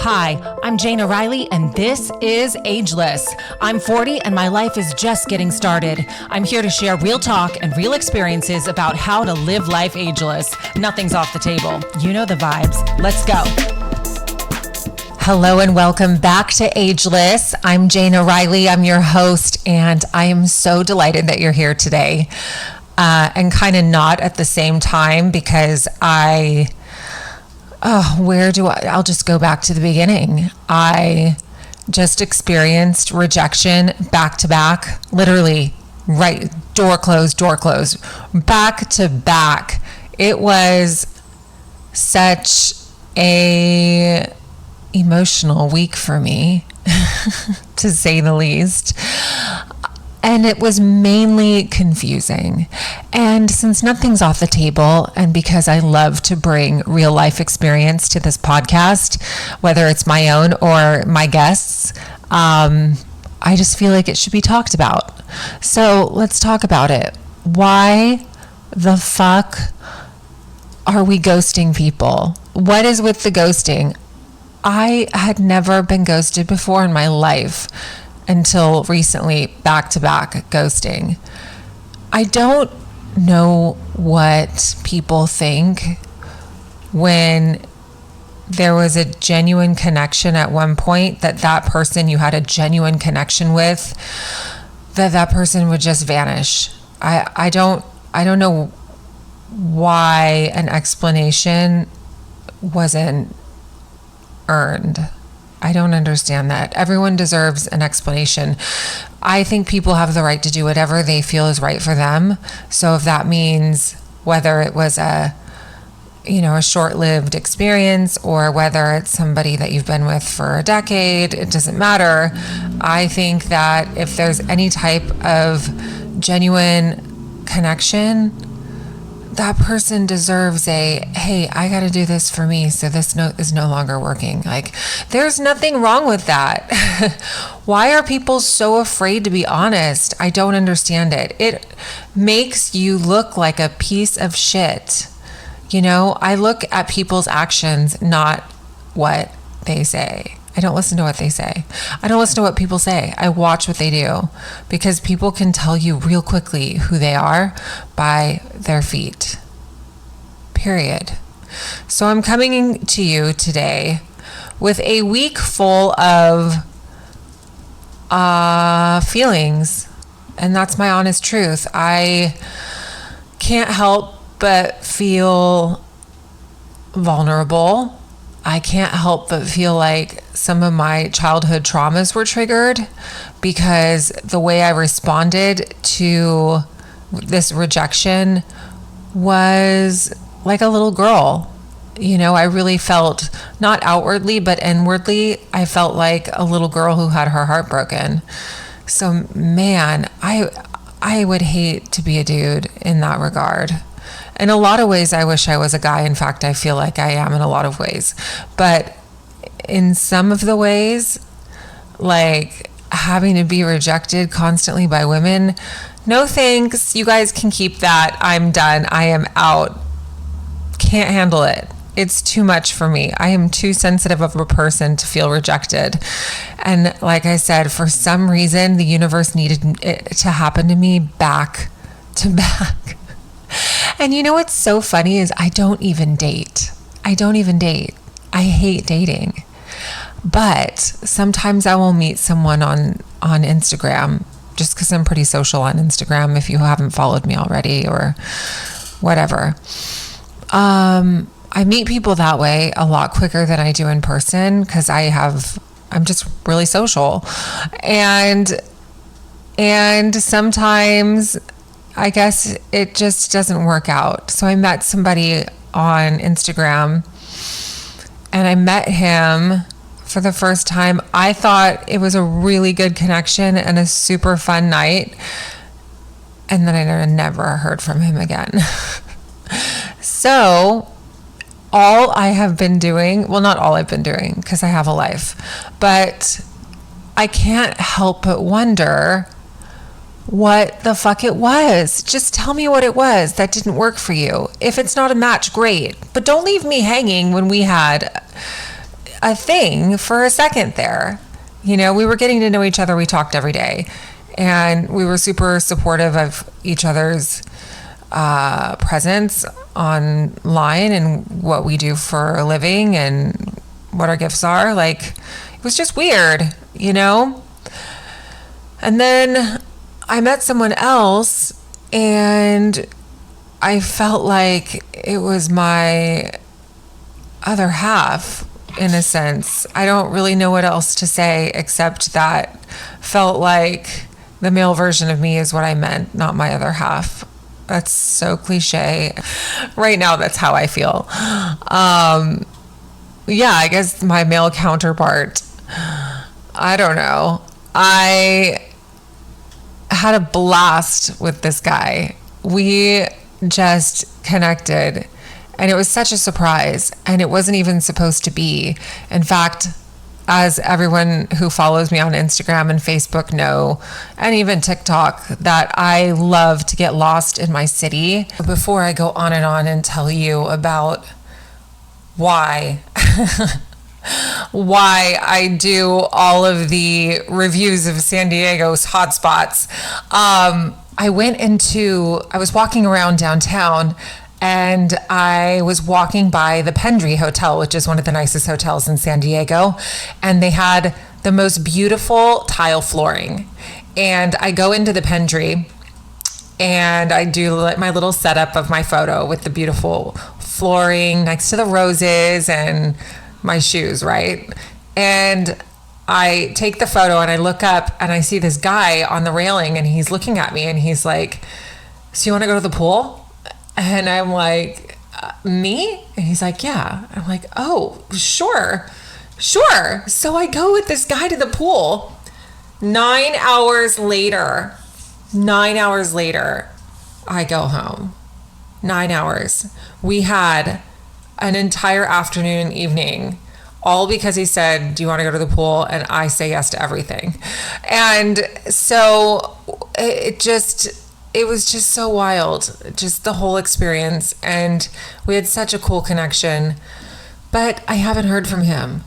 Hi, I'm Jane O'Reilly, and this is Ageless. I'm 40, and my life is just getting started. I'm here to share real talk and real experiences about how to live life ageless. Nothing's off the table. You know the vibes. Let's go. Hello and welcome back to Ageless. I'm Jane O'Reilly. I'm your host, and I am so delighted that you're here today. And kind of not at the same time because I'll just go back to the beginning. I just experienced rejection back to back, literally, right, door closed, back to back. It was such a emotional week for me, to say the least. And it was mainly confusing. And since nothing's off the table, and because I love to bring real life experience to this podcast, whether it's my own or my guests, I just feel like it should be talked about. So let's talk about it. Why the fuck are we ghosting people? What is with the ghosting? I had never been ghosted before in my life until recently, back-to-back ghosting. I don't know what people think when there was a genuine connection at one point, that person you had a genuine connection with, that person would just vanish. I don't know why an explanation wasn't earned. I don't understand that. Everyone deserves an explanation. I think people have the right to do whatever they feel is right for them. So if that means whether it was a short-lived experience or whether it's somebody that you've been with for a decade, it doesn't matter. I think that if there's any type of genuine connection, that person deserves hey, I got to do this for me, so this is no longer working. Like, there's nothing wrong with that. Why are people so afraid to be honest? I don't understand it. It makes you look like a piece of shit. I look at people's actions, not what they say. I don't listen to what they say. I don't listen to what people say. I watch what they do, because people can tell you real quickly who they are by their feet. Period. So I'm coming to you today with a week full of feelings, and that's my honest truth. I can't help but feel vulnerable. I can't help but feel like some of my childhood traumas were triggered because the way I responded to this rejection was like a little girl. I really felt, not outwardly, but inwardly, I felt like a little girl who had her heart broken. So, man, I would hate to be a dude in that regard. In a lot of ways, I wish I was a guy. In fact, I feel like I am in a lot of ways. But in some of the ways, like having to be rejected constantly by women, no thanks. You guys can keep that. I'm done. I am out. Can't handle it. It's too much for me. I am too sensitive of a person to feel rejected. And like I said, for some reason, the universe needed it to happen to me back to back. And you know what's so funny is I don't even date. I hate dating. But sometimes I will meet someone on Instagram, just because I'm pretty social on Instagram, if you haven't followed me already or whatever. I meet people that way a lot quicker than I do in person because I'm just really social. And sometimes I guess it just doesn't work out. So I met somebody on Instagram, and I met him for the first time. I thought it was a really good connection and a super fun night. And then I never heard from him again. So all I have been doing, well, not all I've been doing because I have a life, but I can't help but wonder what the fuck it was. Just tell me what it was that didn't work for you. If it's not a match, great. But don't leave me hanging when we had a thing for a second there. You know, we were getting to know each other. We talked every day, and we were super supportive of each other's presence online and what we do for a living and what our gifts are. Like, it was just weird, you know? And then I met someone else, and I felt like it was my other half, in a sense. I don't really know what else to say except that felt like the male version of me is what I meant, not my other half. That's so cliche. Right now, that's how I feel. Yeah, I guess my male counterpart. I don't know. I had a blast with this guy. We just connected, and it was such a surprise, and it wasn't even supposed to be. In fact, as everyone who follows me on Instagram and Facebook know, and even TikTok, that I love to get lost in my city. Before I go on and tell you about why I do all of the reviews of San Diego's hotspots, I was walking around downtown, and I was walking by the Pendry Hotel, which is one of the nicest hotels in San Diego. And they had the most beautiful tile flooring. And I go into the Pendry, and I do my little setup of my photo with the beautiful flooring next to the roses and my shoes, right? And I take the photo, and I look up, and I see this guy on the railing, and he's looking at me, and he's like, "So you want to go to the pool?" And I'm like, "Me?" And he's like, "Yeah." I'm like, "Oh, sure. So I go with this guy to the pool. 9 hours later, I go home. 9 hours. We had an entire afternoon and evening, all because he said, "Do you want to go to the pool?" And I say yes to everything. And so it was just so wild, just the whole experience. And we had such a cool connection, but I haven't heard from him,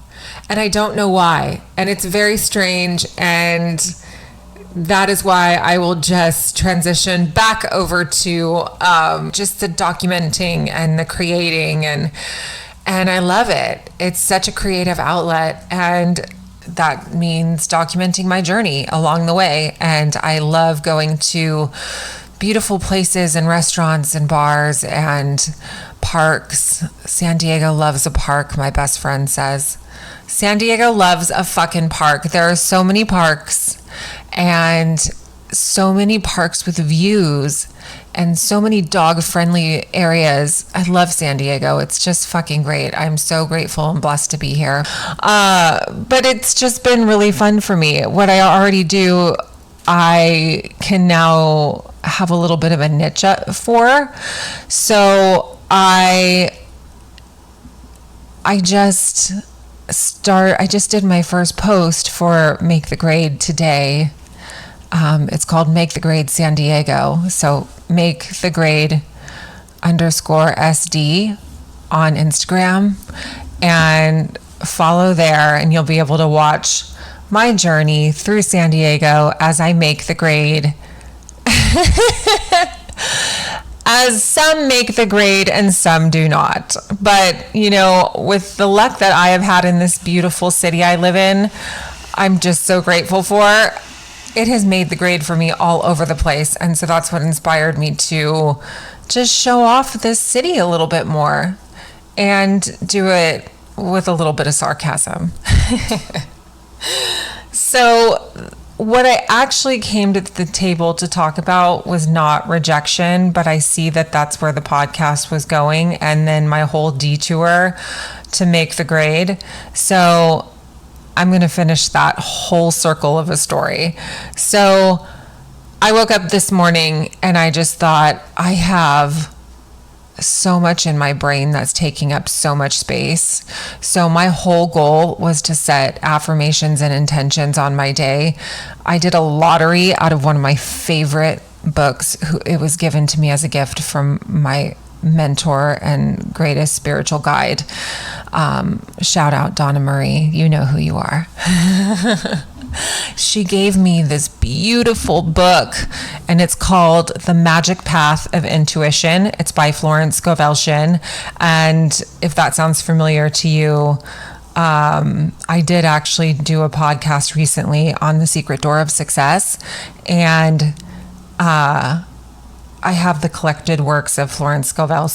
and I don't know why. And it's very strange. And that is why I will just transition back over to just the documenting and the creating. And I love it. It's such a creative outlet. And that means documenting my journey along the way. And I love going to beautiful places and restaurants and bars and parks. San Diego loves a park, my best friend says. San Diego loves a fucking park. There are so many parks, and so many parks with views, and so many dog-friendly areas. I love San Diego. It's just fucking great. I'm so grateful and blessed to be here. But it's just been really fun for me. What I already do, I can now have a little bit of a niche for. So I just did my first post for Make the Grade today. It's called Make the Grade San Diego. So Make the Grade _SD on Instagram, and follow there, and you'll be able to watch my journey through San Diego as I make the grade. As some make the grade and some do not. But, you know, with the luck that I have had in this beautiful city I live in, I'm just so grateful for. It has made the grade for me all over the place. And so that's what inspired me to just show off this city a little bit more and do it with a little bit of sarcasm. So what I actually came to the table to talk about was not rejection, but I see that that's where the podcast was going, and then my whole detour to make the grade. So I'm going to finish that whole circle of a story. So I woke up this morning and I just thought, I have so much in my brain that's taking up so much space. So my whole goal was to set affirmations and intentions on my day. I did a lottery out of one of my favorite books. It was given to me as a gift from my mentor and greatest spiritual guide. Shout out Donna Marie. You know who you are. She gave me this beautiful book, and it's called The Magic Path of Intuition. It's by Florence Scovel. And if that sounds familiar to you, I did actually do a podcast recently on the secret door of success, and I have the collected works of Florence Scovel,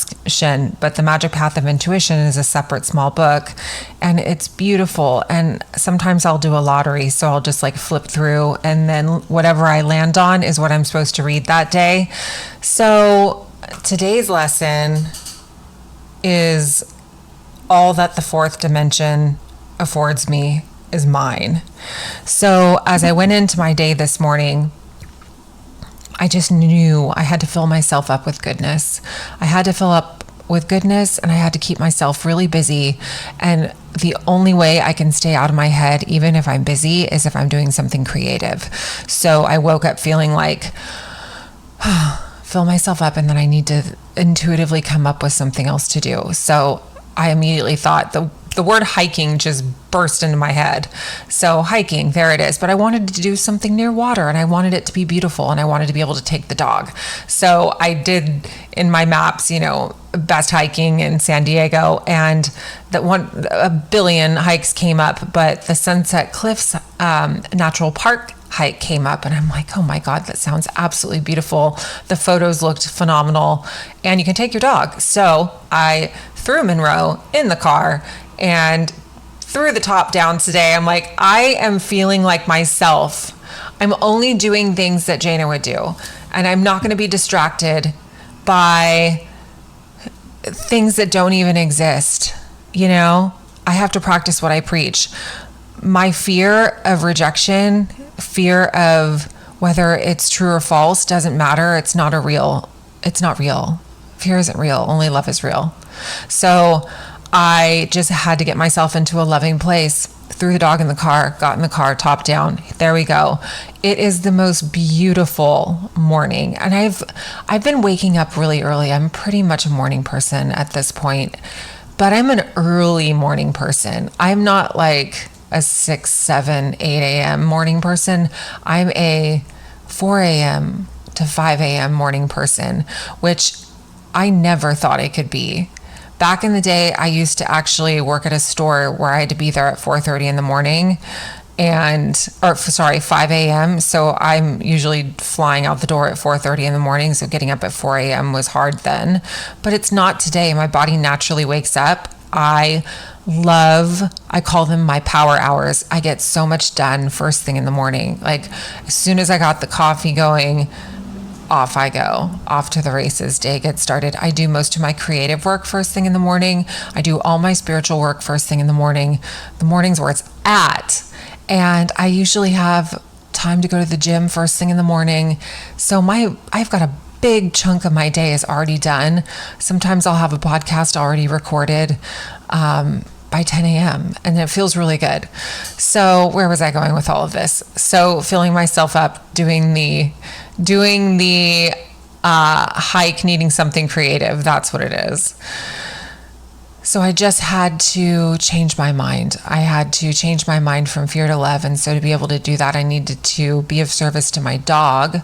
but The Magic Path of Intuition is a separate small book, and it's beautiful. And sometimes I'll do a lottery, so I'll just like flip through, and then whatever I land on is what I'm supposed to read that day. So today's lesson is all that the fourth dimension affords me is mine. So as I went into my day this morning, I just knew I had to fill myself up with goodness. I had to fill up with goodness, and I had to keep myself really busy. And the only way I can stay out of my head, even if I'm busy, is if I'm doing something creative. So I woke up feeling like, fill myself up, and then I need to intuitively come up with something else to do. So I immediately thought the word hiking just burst into my head. So hiking, there it is. But I wanted to do something near water, and I wanted it to be beautiful, and I wanted to be able to take the dog. So I did in my maps, best hiking in San Diego, and a billion hikes came up, but the Sunset Cliffs Natural Park hike came up, and I'm like, oh my God, that sounds absolutely beautiful. The photos looked phenomenal, and you can take your dog. So I threw Monroe in the car and threw the top down today. I'm like, I am feeling like myself. I'm only doing things that Jana would do, and I'm not going to be distracted by things that don't even exist. I have to practice what I preach. My fear of rejection, fear of whether it's true or false, doesn't matter. It's not real. Fear isn't real. Only love is real. So I just had to get myself into a loving place. Threw the dog in the car, got in the car, top down. There we go. It is the most beautiful morning. And I've been waking up really early. I'm pretty much a morning person at this point, but I'm an early morning person. I'm not like a 6, 7, 8 a.m. morning person. I'm a 4 a.m. to 5 a.m. morning person, which I never thought I could be. Back in the day, I used to actually work at a store where I had to be there at 4:30 in the morning, 5 a.m. So I'm usually flying out the door at 4:30 in the morning. So getting up at 4 a.m. was hard then, but it's not today. My body naturally wakes up. I call them my power hours. I get so much done first thing in the morning. Like as soon as I got the coffee going, off I go, off to the races. Day gets started. I do most of my creative work first thing in the morning. I do all my spiritual work first thing in the morning. The morning's where it's at. And I usually have time to go to the gym first thing in the morning. So I've got a big chunk of my day is already done. Sometimes I'll have a podcast already recorded by 10 a.m. and it feels really good. So where was I going with all of this? So filling myself up, doing the hike, needing something creative. That's what it is. So I just had to change my mind. I had to change my mind from fear to love. And so to be able to do that, I needed to be of service to my dog.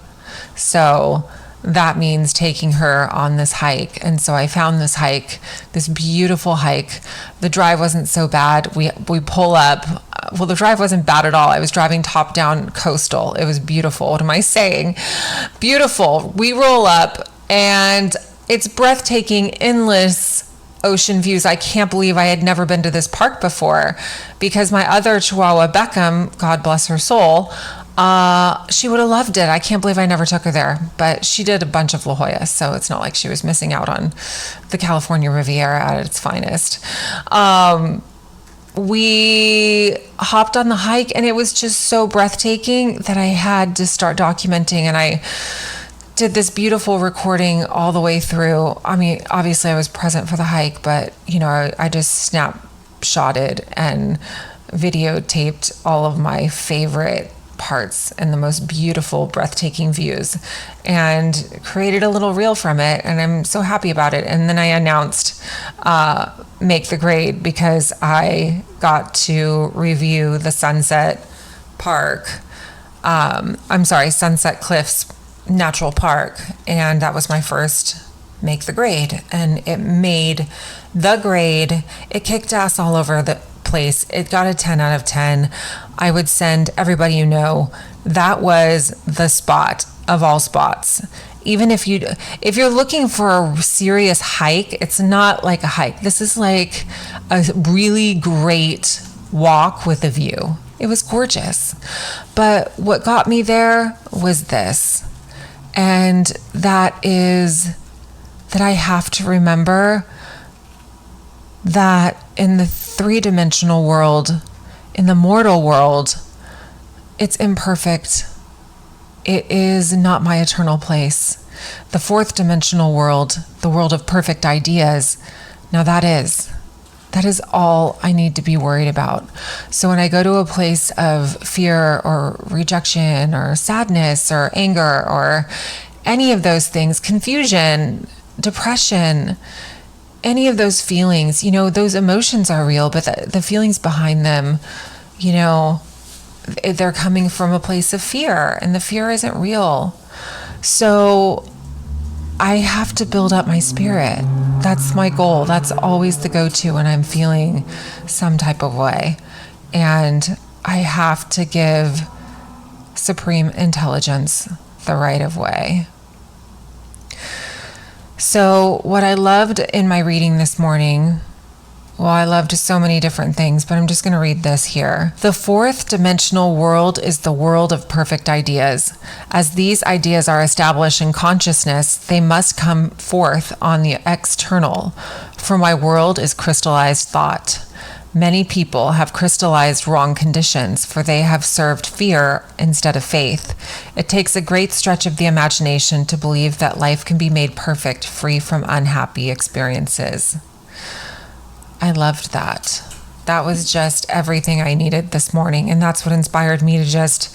So that means taking her on this hike. And so I found this hike, this beautiful hike. The drive wasn't so bad. We pull up. Well, the drive wasn't bad at all. I was driving top down coastal. It was beautiful. What am I saying? Beautiful. We roll up and it's breathtaking, endless ocean views. I can't believe I had never been to this park before because my other Chihuahua, Beckham, God bless her soul, she would have loved it. I can't believe I never took her there, but she did a bunch of La Jolla, so it's not like she was missing out on the California Riviera at its finest. We hopped on the hike and it was just so breathtaking that I had to start documenting, and I did this beautiful recording all the way through. I mean, obviously I was present for the hike, but I just snapshotted and videotaped all of my favorite parts and the most beautiful, breathtaking views, and created a little reel from it. And I'm so happy about it. And then I announced Make the Grade because I got to review the Sunset Cliffs Natural Park. And that was my first Make the Grade. And it made the grade. It kicked ass all over the place. It got a 10 out of 10. I would send everybody you know. That was the spot of all spots. Even if you're looking for a serious hike, it's not like a hike. This is like a really great walk with a view. It was gorgeous. But what got me there was this. And that is that I have to remember that in the three-dimensional world, in the mortal world, it's imperfect. It is not my eternal place. The fourth dimensional world, the world of perfect ideas, now that is all I need to be worried about. So when I go to a place of fear or rejection or sadness or anger or any of those things, confusion, depression, any of those feelings, those emotions are real, but the feelings behind them, they're coming from a place of fear, and the fear isn't real. So I have to build up my spirit. That's my goal. That's always the go-to when I'm feeling some type of way. And I have to give supreme intelligence the right of way. So what I loved in my reading this morning, well, I loved so many different things, but I'm just going to read this here. The fourth dimensional world is the world of perfect ideas. As these ideas are established in consciousness, they must come forth on the external, for my world is crystallized thought. Many people have crystallized wrong conditions, for they have served fear instead of faith. It takes a great stretch of the imagination to believe that life can be made perfect, free from unhappy experiences. I loved that. That was just everything I needed this morning, and that's what inspired me to just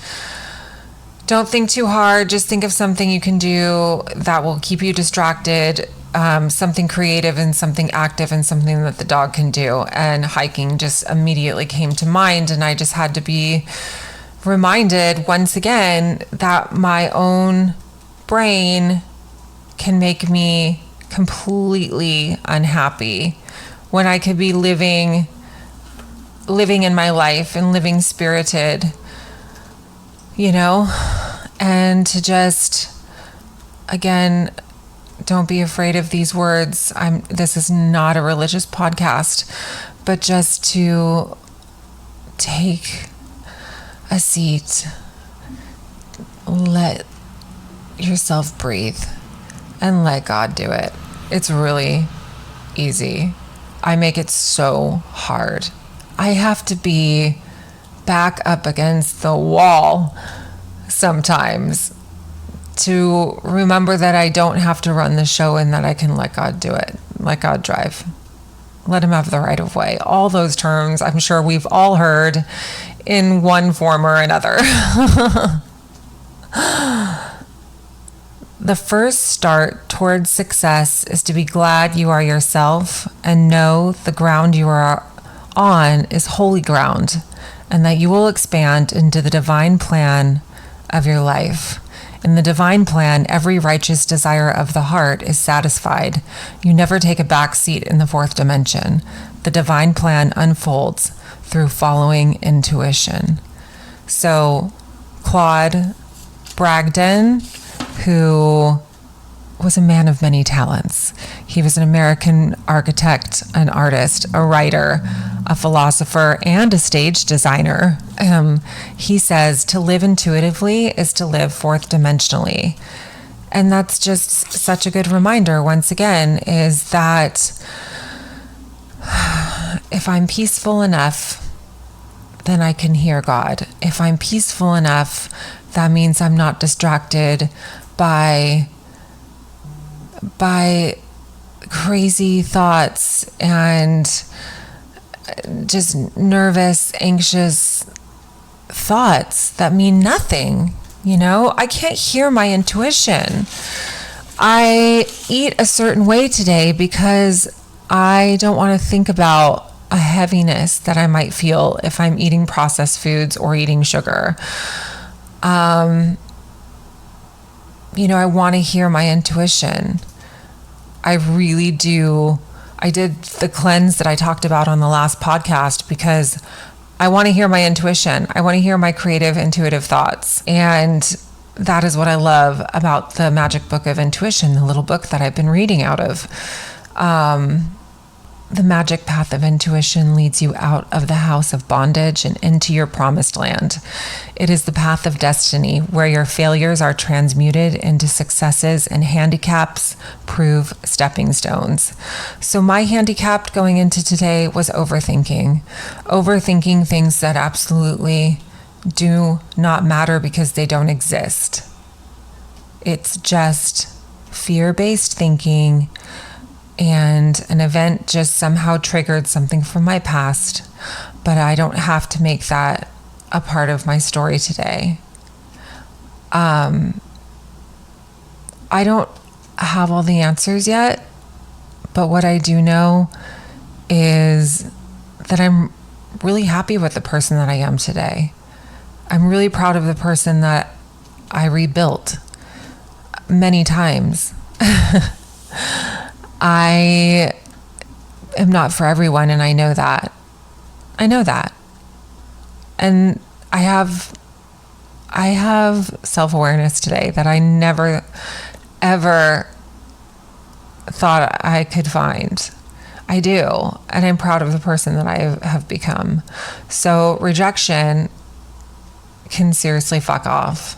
don't think too hard. Just think of something you can do that will keep you distracted. Something creative and something active and something that the dog can do. And hiking just immediately came to mind. And I just had to be reminded once again that my own brain can make me completely unhappy when I could be living in my life and living spirited, and to just, again, don't be afraid of these words. This is not a religious podcast, but just to take a seat, let yourself breathe, and let God do it. It's really easy. I make it so hard. I have to be back up against the wall sometimes to remember that I don't have to run the show and that I can let God do it. Let God drive. Let him have the right of way. All those terms I'm sure we've all heard in one form or another. The first start towards success is to be glad you are yourself and know the ground you are on is holy ground and that you will expand into the divine plan of your life. In the divine plan, every righteous desire of the heart is satisfied. You never take a back seat in the fourth dimension. The divine plan unfolds through following intuition. So, Claude Bragdon, who was a man of many talents. He was an American architect, an artist, a writer, a philosopher, and a stage designer. He says to live intuitively is to live fourth dimensionally. And that's just such a good reminder, once again, is that if I'm peaceful enough, then I can hear God. If I'm peaceful enough, that means I'm not distracted by crazy thoughts and just nervous, anxious thoughts that mean nothing. I can't hear my intuition. I eat a certain way today because I don't want to think about a heaviness that I might feel if I'm eating processed foods or eating sugar. I want to hear my intuition. I really do. I did the cleanse that I talked about on the last podcast because I want to hear my intuition. I want to hear my creative, intuitive thoughts. And that is what I love about the Magic Book of Intuition, the little book that I've been reading out of. The magic path of intuition leads you out of the house of bondage and into your promised land. It is the path of destiny where your failures are transmuted into successes and handicaps prove stepping stones. So my handicap going into today was overthinking things that absolutely do not matter because they don't exist. It's just fear-based thinking, and an event just somehow triggered something from my past, but I don't have to make that a part of my story today. I don't have all the answers yet, but what I do know is that I'm really happy with the person that I am today. I'm really proud of the person that I rebuilt many times. I am not for everyone, and I know that. And I have self-awareness today that I never, ever thought I could find. I do, and I'm proud of the person that I have become. So rejection can seriously fuck off,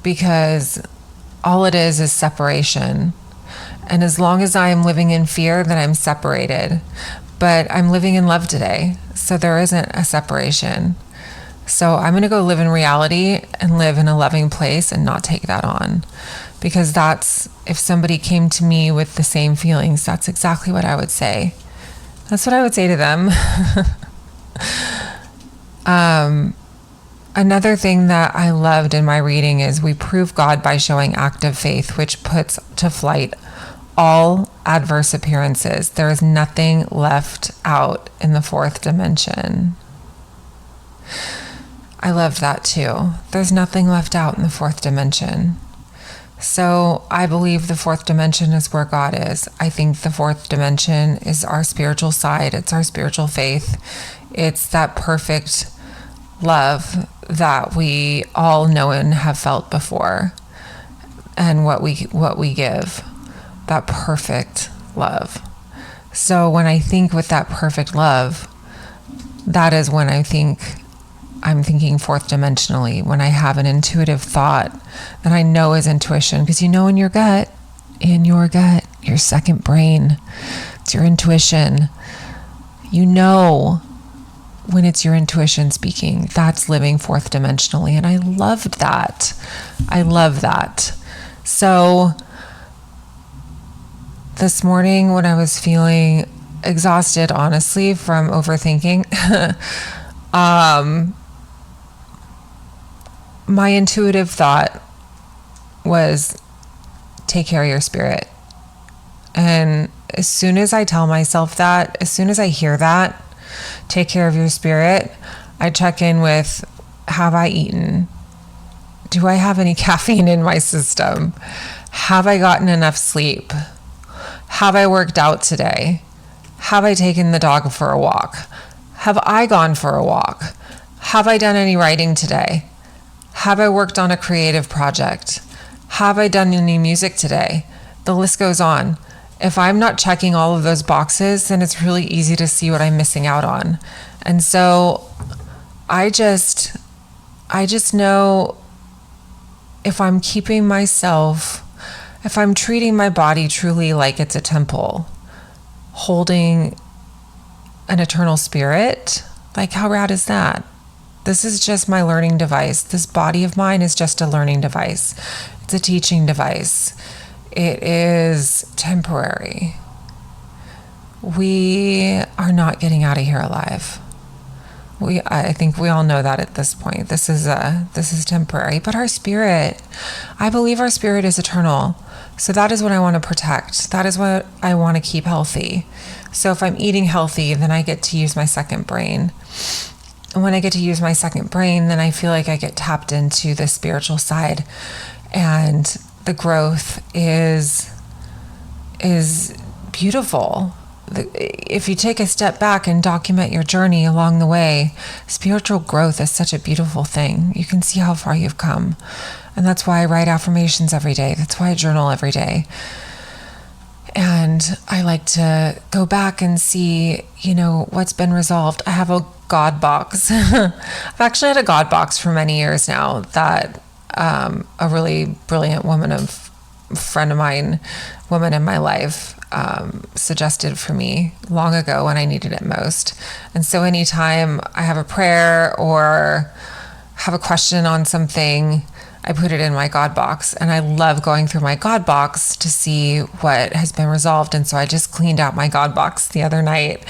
because all it is separation. And as long as I am living in fear, then I'm separated. But I'm living in love today, so there isn't a separation. So I'm going to go live in reality and live in a loving place and not take that on. Because that's, if somebody came to me with the same feelings, that's exactly what I would say. That's what I would say to them. Another thing that I loved in my reading is we prove God by showing active faith, which puts to flight all adverse appearances. There is nothing left out in the fourth dimension. I loved that too. There's nothing left out in the fourth dimension. So I believe the fourth dimension is where God is. I think the fourth dimension is our spiritual side. It's our spiritual faith. It's that perfect love that we all know and have felt before, and what we give. That perfect love. So when I think with that perfect love, that is when I'm thinking fourth dimensionally, when I have an intuitive thought that I know is intuition, because in your gut, your second brain, it's your intuition. When it's your intuition speaking, that's living fourth dimensionally. And I loved that. I love that. So this morning when I was feeling exhausted, honestly, from overthinking, my intuitive thought was, take care of your spirit. And as soon as I tell myself that, as soon as I hear that, take care of your spirit, I check in with, have I eaten? Do I have any caffeine in my system? Have I gotten enough sleep? Have I worked out today? Have I taken the dog for a walk? Have I gone for a walk? Have I done any writing today? Have I worked on a creative project? Have I done any music today? The list goes on. If I'm not checking all of those boxes, then it's really easy to see what I'm missing out on. And so I just know if I'm keeping myself, if I'm treating my body truly like it's a temple, holding an eternal spirit, like how rad is that? This is just my learning device. This body of mine is just a learning device. It's a teaching device. It is temporary. We are not getting out of here alive. I think we all know that at this point. This is temporary, but our spirit, I believe our spirit is eternal. So that is what I want to protect. That is what I want to keep healthy. So if I'm eating healthy, then I get to use my second brain. And when I get to use my second brain, then I feel like I get tapped into the spiritual side, and the growth is beautiful. If you take a step back and document your journey along the way, spiritual growth is such a beautiful thing. You can see how far you've come. And that's why I write affirmations every day. That's why I journal every day. And I like to go back and see, what's been resolved. I have a God box. I've actually had a God box for many years now that a really brilliant friend of mine, woman in my life, suggested for me long ago when I needed it most. And so anytime I have a prayer or have a question on something, I put it in my God box, and I love going through my God box to see what has been resolved. And so I just cleaned out my God box the other night,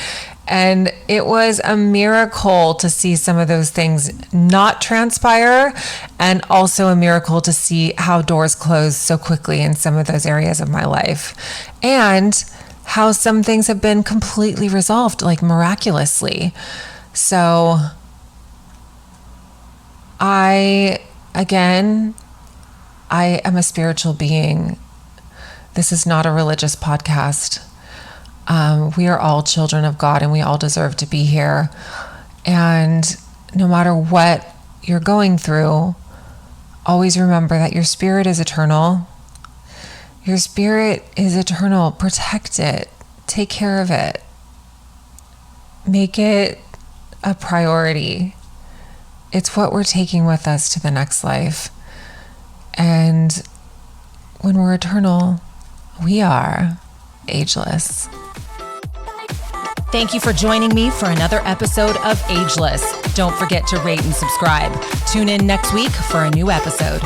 and it was a miracle to see some of those things not transpire, and also a miracle to see how doors close so quickly in some of those areas of my life, and how some things have been completely resolved, like miraculously. So I am a spiritual being. This is not a religious podcast. We are all children of God, and we all deserve to be here. And no matter what you're going through, always remember that your spirit is eternal. Your spirit is eternal. Protect it. Take care of it. Make it a priority. It's what we're taking with us to the next life. And when we're eternal, we are ageless. Thank you for joining me for another episode of Ageless. Don't forget to rate and subscribe. Tune in next week for a new episode.